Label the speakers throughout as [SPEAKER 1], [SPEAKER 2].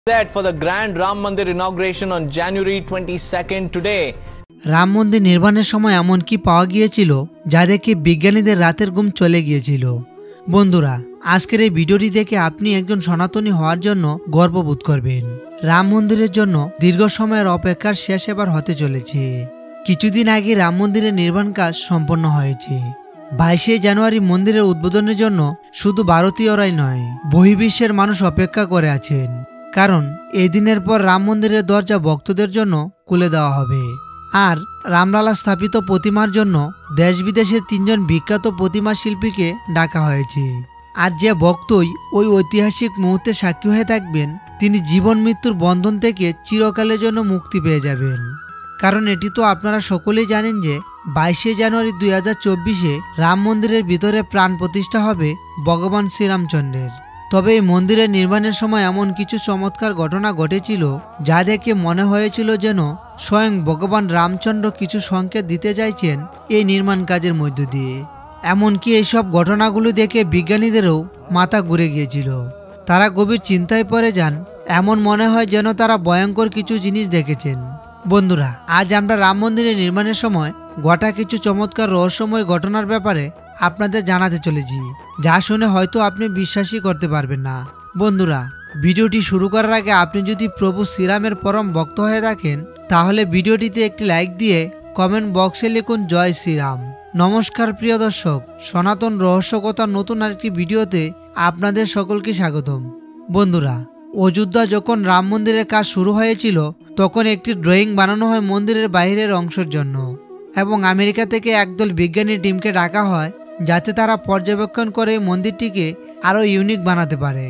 [SPEAKER 1] Set for the grand Ram Mandir inauguration on January 22nd today.
[SPEAKER 2] Ram মন্দির নির্মাণের সময় এমন কি পাওয়া গিয়েছিল যা দেখে বিজ্ঞানীদের রাতের ঘুম চলে গিয়েছিল। বন্ধুরা, আজকের এই ভিডিওটি দেখে আপনি একজন সনাতনী হওয়ার জন্য গর্ববোধ করবেন। রাম মন্দিরের জন্য দীর্ঘ সময়ের অপেক্ষার শেষ এবার হতে চলেছে। কিছুদিন আগে রাম মন্দিরের নির্মাণ কাজ সম্পন্ন হয়েছে। 22শে জানুয়ারি মন্দিরের উদ্বোধনের জন্য শুধু ভারতীয়রাই নয়, বহির্বিশ্বের মানুষ অপেক্ষা করে আছেন। কারণ এই দিনের পর রাম মন্দিরের দরজা ভক্তদের জন্য খুলে দেওয়া হবে। আর রামলালা স্থাপিত প্রতিমার জন্য দেশ বিদেশের 3জন বিখ্যাত প্রতিমা শিল্পীকে ডাকা হয়েছে। আর যে ভক্তই ওই ঐতিহাসিক মুহূর্তে সাক্ষী হয়ে থাকবেন, তিনি জীবন মৃত্যুর বন্ধন থেকে চিরকালের জন্য মুক্তি পেয়ে যাবেন। কারণ এটি তো আপনারা সকলেই জানেন যে 22শে জানুয়ারি 2024-এ রাম মন্দিরের ভিতরে প্রাণ প্রতিষ্ঠা হবে ভগবান শ্রীরামচন্দ্রের। তবে এই মন্দিরের নির্মাণের সময় এমন কিছু চমৎকার ঘটনা ঘটেছিল যা দেখে মনে হয়েছিল যেন স্বয়ং ভগবান রামচন্দ্র কিছু সংকেত দিতে চাইছেন এই নির্মাণ কাজের মধ্য দিয়ে। এমনকি এইসব ঘটনাগুলো দেখে বিজ্ঞানীদেরও মাথা ঘুরে গিয়েছিল। তারা গভীর চিন্তায় পড়ে যান। এমন মনে হয় যেন তারা ভয়ঙ্কর কিছু জিনিস দেখেছেন। বন্ধুরা, আজ আমরা রাম মন্দিরের নির্মাণের সময় ঘটা কিছু চমৎকার রহস্যময় ঘটনার ব্যাপারে আপনাদের জানাতে চলেছি, যা শুনে হয়তো আপনি বিশ্বাসই করতে পারবেন না। বন্ধুরা, ভিডিওটি শুরু করার আগে আপনি যদি প্রভু শ্রীরামের পরম ভক্ত হয়ে থাকেন, তাহলে ভিডিওটিতে একটি লাইক দিয়ে কমেন্ট বক্সে লিখুন জয় শ্রীরাম। নমস্কার প্রিয় দর্শক, সনাতন রহস্যকথার নতুন আরেকটি ভিডিওতে আপনাদের সকলকে স্বাগতম। বন্ধুরা, অযোধ্যা যখন রাম মন্দিরের কাজ শুরু হয়েছিল, তখন একটি ড্রয়িং বানানো হয় মন্দিরের বাইরের অংশের জন্য, এবং আমেরিকা থেকে একদল বিজ্ঞানী টিমকে ডাকা হয় যাতে তারা পর্যবেক্ষণ করে মন্দিরটিকে আরও ইউনিক বানাতে পারে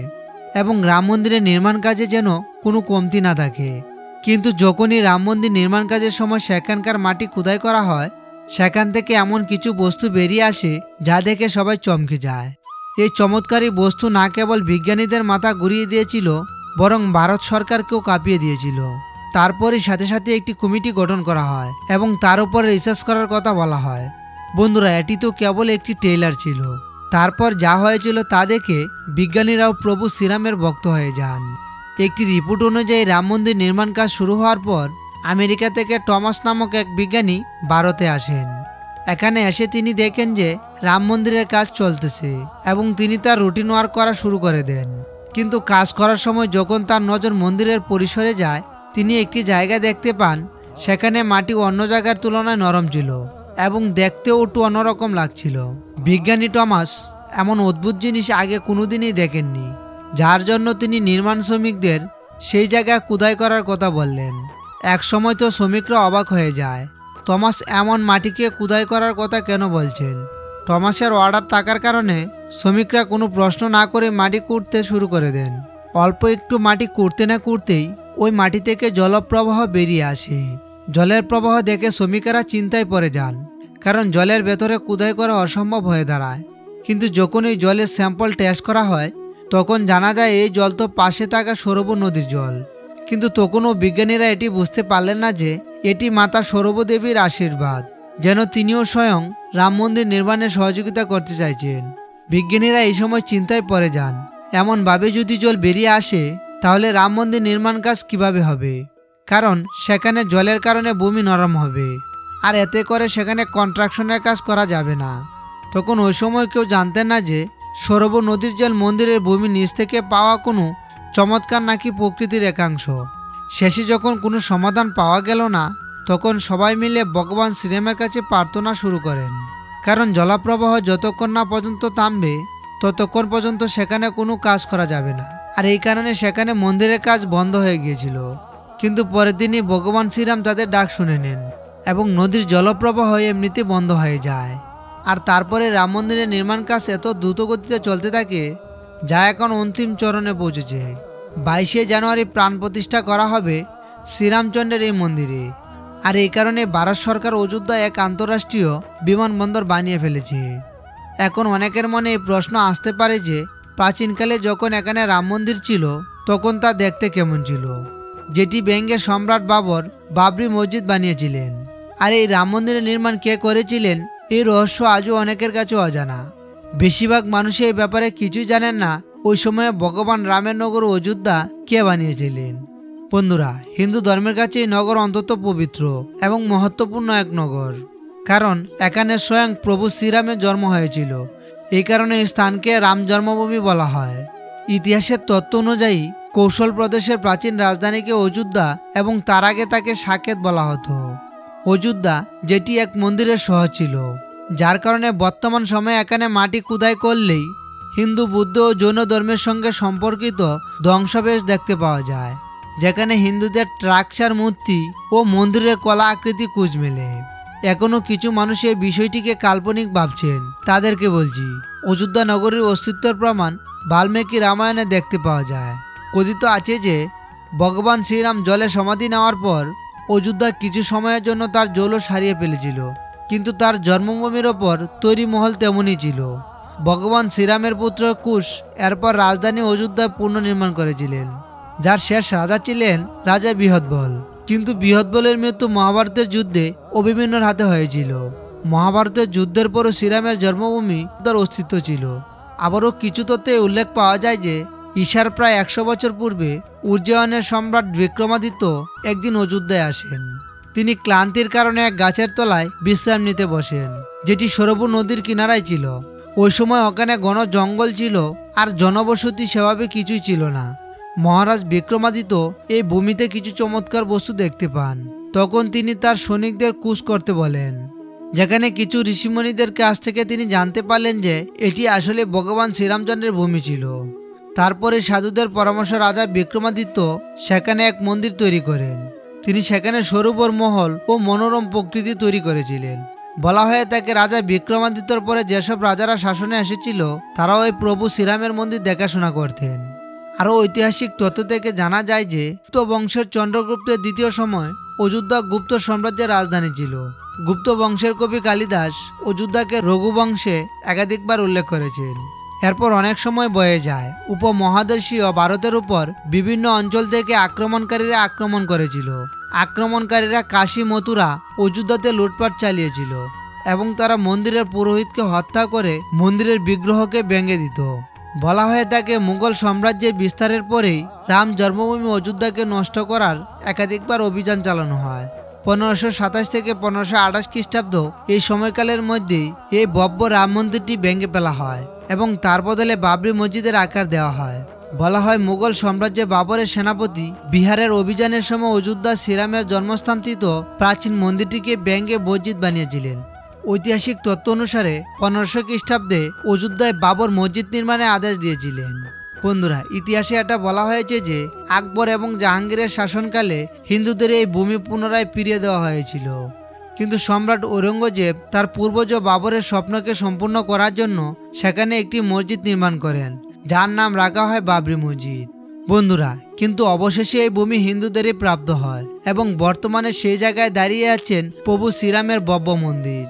[SPEAKER 2] এবং রাম মন্দিরের নির্মাণ কাজে যেন কোনো কমতি না থাকে। কিন্তু যখনই রাম মন্দির নির্মাণ কাজের সময় সেখানকার মাটি খোদাই করা হয়, সেখান থেকে এমন কিছু বস্তু বেরিয়ে আসে যা দেখে সবাই চমকে যায়। এই চমৎকারী বস্তু না কেবল বিজ্ঞানীদের মাথা ঘুরিয়ে দিয়েছিল, বরং ভারত সরকারকেও কাঁপিয়ে দিয়েছিল। তারপরে সাথে সাথে একটি কমিটি গঠন করা হয় এবং তার উপর রিসার্চ করার কথা বলা হয়। বন্ধুরা, এটি তো কেবল একটি ট্রেলার ছিল। তারপর যা হয়েছিল তা দেখে বিজ্ঞানীরাও প্রভু শ্রীরামের ভক্ত হয়ে যান। একটি রিপোর্ট অনুযায়ী রাম মন্দির নির্মাণ কাজ শুরু হওয়ার পর আমেরিকা থেকে টমাস নামক এক বিজ্ঞানী ভারতে আসেন। এখানে এসে তিনি দেখেন যে রাম মন্দিরের কাজ চলতেছে এবং তিনি তার রুটিন ওয়ার্ক করা শুরু করে দেন। কিন্তু কাজ করার সময় যখন তার নজর মন্দিরের পরিসরে যায়, তিনি একটি জায়গা দেখতে পান। সেখানে মাটি অন্য জায়গার তুলনায় নরম ছিল এবং দেখতেও একটু অন্যরকম লাগছিল। বিজ্ঞানী টমাস এমন অদ্ভুত জিনিস আগে কোনোদিনই দেখেননি, যার জন্য তিনি নির্মাণ শ্রমিকদের সেই জায়গায় খোদাই করার কথা বললেন। এক সময় তো শ্রমিকরা অবাক হয়ে যায়, টমাস এমন মাটিকে খোদাই করার কথা কেন বলছেন। টমাসের অর্ডার থাকার কারণে শ্রমিকরা কোনো প্রশ্ন না করে মাটি খুঁড়তে শুরু করে দেন। অল্প একটু মাটি খুঁড়তে না খুঁড়তেই ওই মাটি থেকে জলপ্রবাহ বেরিয়ে আসে। জলের প্রবাহ দেখে শ্রমিকেরা চিন্তায় পড়ে যান, কারণ জলের ভেতরে খোদাই করা অসম্ভব হয়ে দাঁড়ায়। কিন্তু যখন এই জলের স্যাম্পল টেস্ট করা হয়, তখন জানা যায় এই জল তো পাশে থাকা সরবু নদীর জল। কিন্তু তখনও বিজ্ঞানীরা এটি বুঝতে পারলেন না যে এটি মাতা সরবু দেবীর আশীর্বাদ, যেন তিনিও স্বয়ং রাম মন্দির নির্মাণে সহযোগিতা করতে চাইছেন। বিজ্ঞানীরা এই সময় চিন্তায় পড়ে যান, এমনভাবে যদি জল বেরিয়ে আসে তাহলে রাম মন্দির নির্মাণ কাজ কিভাবে হবে। কারণ সেখানে জলের কারণে ভূমি নরম হবে, আর এতে করে সেখানে কনস্ট্রাকশনের কাজ করা যাবে না। তখন ওই সময় কেউ জানতেন না যে সরবু নদীর জল মন্দিরের ভূমি নিচ থেকে পাওয়া কোনো চমৎকার নাকি প্রকৃতির একাংশ। শেষে যখন কোনো সমাধান পাওয়া গেল না, তখন সবাই মিলে ভগবান শ্রীরামের কাছে প্রার্থনা শুরু করেন। কারণ জলপ্রবাহ যতক্ষণ না পর্যন্ত থামবে, ততক্ষণ পর্যন্ত সেখানে কোনো কাজ করা যাবে না। আর এই কারণে সেখানে মন্দিরের কাজ বন্ধ হয়ে গিয়েছিল। কিন্তু পরের দিনই ভগবান শ্রীরাম তাদের ডাক শুনে নেন এবং নদীর জলপ্রবাহ এমনিতে বন্ধ হয়ে যায়। আর তারপরে রাম মন্দিরের নির্মাণ কাজ এত দ্রুত গতিতে চলতে থাকে যা এখন অন্তিম চরণে পৌঁছেছে। 22শে জানুয়ারি প্রাণ প্রতিষ্ঠা করা হবে শ্রীরামচন্দ্রের এই মন্দিরে। আর এই কারণে ভারত সরকার অযোধ্যায় এক আন্তঃরাষ্ট্রীয় বিমানবন্দর বানিয়ে ফেলেছে। এখন অনেকের মনে এই প্রশ্ন আসতে পারে যে প্রাচীনকালে যখন এখানে রাম মন্দির ছিল, তখন তা দেখতে কেমন ছিল, যেটি ভেঙে সম্রাট বাবর বাবরি মসজিদ বানিয়েছিলেন। আর এই রাম মন্দিরের নির্মাণ কে করেছিলেন, এই রহস্য আজও অনেকের কাছে অজানা। বেশিরভাগ মানুষ এই ব্যাপারে কিছুই জানেন না ওই সময়ে ভগবান রামের নগর অযোধ্যা কে বানিয়েছিলেন। বন্ধুরা, হিন্দু ধর্মের কাছে এই নগর অত্যন্ত পবিত্র এবং মহত্বপূর্ণ এক নগর, কারণ এখানে স্বয়ং প্রভু শ্রীরামের জন্ম হয়েছিল। এই কারণে এই স্থানকে রাম জন্মভূমি বলা হয়। ইতিহাসের তথ্য অনুযায়ী কৌশল প্রদেশের প্রাচীন রাজধানীকে অযোধ্যা এবং তার আগে তাকে সাকেত বলা হতো। অযোধ্যা যেটি এক মন্দিরের শহর ছিল, যার কারণে বর্তমান সময়ে এখানে মাটি খুদাই করলেই হিন্দু, বুদ্ধ ও জৈন ধর্মের সঙ্গে সম্পর্কিত ধ্বংসাবশেষ দেখতে পাওয়া যায়, যেখানে হিন্দুদের স্ট্রাকচার, মূর্তি ও মন্দিরের কলা আকৃতি খোঁজ মেলে। এখনও কিছু মানুষ এই বিষয়টিকে কাল্পনিক ভাবছেন। তাদেরকে বলছি, অযোধ্যা নগরীর অস্তিত্বের প্রমাণ বাল্মীকি রামায়ণে দেখতে পাওয়া যায়। কথিত আছে যে ভগবান শ্রীরাম জলে সমাধি নেওয়ার পর অযোধ্যা কিছু সময়ের জন্য তার জৌলস হারিয়ে ফেলেছিল, কিন্তু তার জন্মভূমির ওপর তৈরি মহল তেমনই ছিল। ভগবান শ্রীরামের পুত্র কুশ এরপর রাজধানী অযোধ্যা পুনর্নির্মাণ করেছিলেন, যার শেষ রাজা ছিলেন রাজা বৃহদ্বল। কিন্তু বৃহদ্বলের মৃত্যু মহাভারতের যুদ্ধে অভিমন্যুর হাতে হয়েছিল। মহাভারতের যুদ্ধের পরও শ্রীরামের জন্মভূমি তার অস্তিত্ব ছিল। আবারও কিছু তথ্যে উল্লেখ পাওয়া যায় যে ঈশার প্রায় 100 বছর পূর্বে উজ্জয়নের সম্রাট বিক্রমাদিত্য একদিন অযোধ্যায় আসেন। তিনি ক্লান্তির কারণে এক গাছের তলায় বিশ্রাম নিতে বসেন, যেটি সরবু নদীর কিনারায় ছিল। ওই সময় ওখানে ঘন জঙ্গল ছিল আর জনবসতি সেভাবে কিছুই ছিল না। মহারাজ বিক্রমাদিত্য এই ভূমিতে কিছু চমৎকার বস্তু দেখতে পান। তখন তিনি তার সৈনিকদের কুশ করতে বলেন, যেখানে কিছু ঋষিমণিদের কাছ থেকে তিনি জানতে পারলেন যে এটি আসলে ভগবান শ্রীরামচন্দ্রের ভূমি ছিল। তারপরে সাধুদের পরামর্শ রাজা বিক্রমাদিত্য সেখানে এক মন্দির তৈরি করেন। তিনি সেখানে সরোবর, মহল ও মনোরম প্রকৃতি তৈরি করেছিলেন। বলা হয়ে থাকে রাজা বিক্রমাদিত্যর পরে যেসব রাজারা শাসনে এসেছিল তারাও এই প্রভু শ্রীরামের মন্দির দেখাশোনা করতেন। আরও ঐতিহাসিক তথ্য থেকে জানা যায় যে গুপ্ত বংশের চন্দ্রগুপ্তের দ্বিতীয় সময় অযোধ্যা গুপ্ত সাম্রাজ্যের রাজধানী ছিল। গুপ্ত বংশের কবি কালিদাস অযোধ্যাকে রঘুবংশে একাধিকবার উল্লেখ করেছেন। এরপর অনেক সময় বয়ে যায়। উপমহাদেশীয় ভারতের উপর বিভিন্ন অঞ্চল থেকে আক্রমণকারীরা আক্রমণ করেছিল। আক্রমণকারীরা কাশী, মথুরা, অযোধ্যাতে লুটপাট চালিয়েছিল এবং তারা মন্দিরের পুরোহিতকে হত্যা করে মন্দিরের বিগ্রহকে ভেঙে দিত। বলা হয়ে থাকে মুঘল সাম্রাজ্যের বিস্তারের পরেই রাম জন্মভূমি অযোধ্যাকে নষ্ট করার একাধিকবার অভিযান চালানো হয়। 1527 থেকে 1528 খ্রিস্টাব্দ এই সময়কালের মধ্যেই এই ভব্য রাম মন্দিরটি ভেঙে ফেলা হয় এবং তার বদলে বাবরি মসজিদের আকার দেওয়া হয়। বলা হয় মুঘল সাম্রাজ্যে বাবরের সেনাপতি বিহারের অভিযানের সময় অযোধ্যা শ্রীরামের জন্মস্থানস্থিত প্রাচীন মন্দিরটিকে ভেঙে মসজিদ বানিয়েছিলেন। ঐতিহাসিক তথ্য অনুসারে 1500 খ্রিস্টাব্দে অযোধ্যায় বাবর মসজিদ নির্মাণের আদেশ দিয়েছিলেন। বন্ধুরা, ইতিহাসে এটা বলা হয়েছে যে আকবর এবং জাহাঙ্গীরের শাসনকালে হিন্দুদের এই ভূমি পুনরায় ফিরিয়ে দেওয়া হয়েছিল, কিন্তু সম্রাট ঔরঙ্গজেব তার পূর্বজ বাবরের স্বপ্নকে সম্পূর্ণ করার জন্য সেখানে একটি মসজিদ নির্মাণ করেন, যার নাম রাখা হয় বাবরি মসজিদ। বন্ধুরা, কিন্তু অবশেষে এই ভূমি হিন্দুদেরই প্রাপ্ত হয় এবং বর্তমানে সেই জায়গায় দাঁড়িয়ে আছেন প্রভু শ্রীরামের ভব্য মন্দির,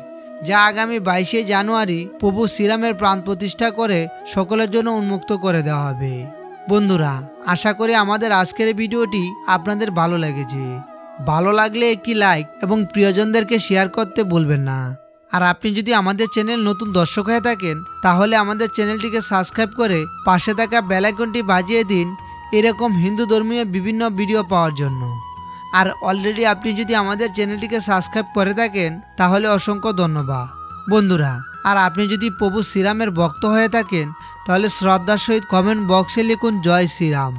[SPEAKER 2] যা আগামী 22শে জানুয়ারি প্রভু শ্রীরামের প্রাণ প্রতিষ্ঠা করে সকলের জন্য উন্মুক্ত করে দেওয়া হবে। বন্ধুরা, আশা করি আমাদের আজকের ভিডিওটি আপনাদের ভালো লেগেছে। ভালো লাগলে একটি লাইক এবং প্রিয়জনদেরকে শেয়ার করতে ভুলবেন না। আর আপনি যদি আমাদের চ্যানেল নতুন দর্শক হয়ে থাকেন তাহলে আমাদের চ্যানেলটিকে সাবস্ক্রাইব করে পাশে থাকা বেল আইকনটি বাজিয়ে দিন এরকম হিন্দু ধর্মীয় বিভিন্ন ভিডিও পাওয়ার জন্য। আর অলরেডি আপনি যদি আমাদের চ্যানেলটিকে সাবস্ক্রাইব করে থাকেন তাহলে অসংখ্য ধন্যবাদ। বন্ধুরা, আর আপনি যদি প্রভু শ্রীরামের ভক্ত হয়ে থাকেন তাহলে শ্রদ্ধার সহিত কমেন্ট বক্সে লিখুন জয় শ্রীরাম।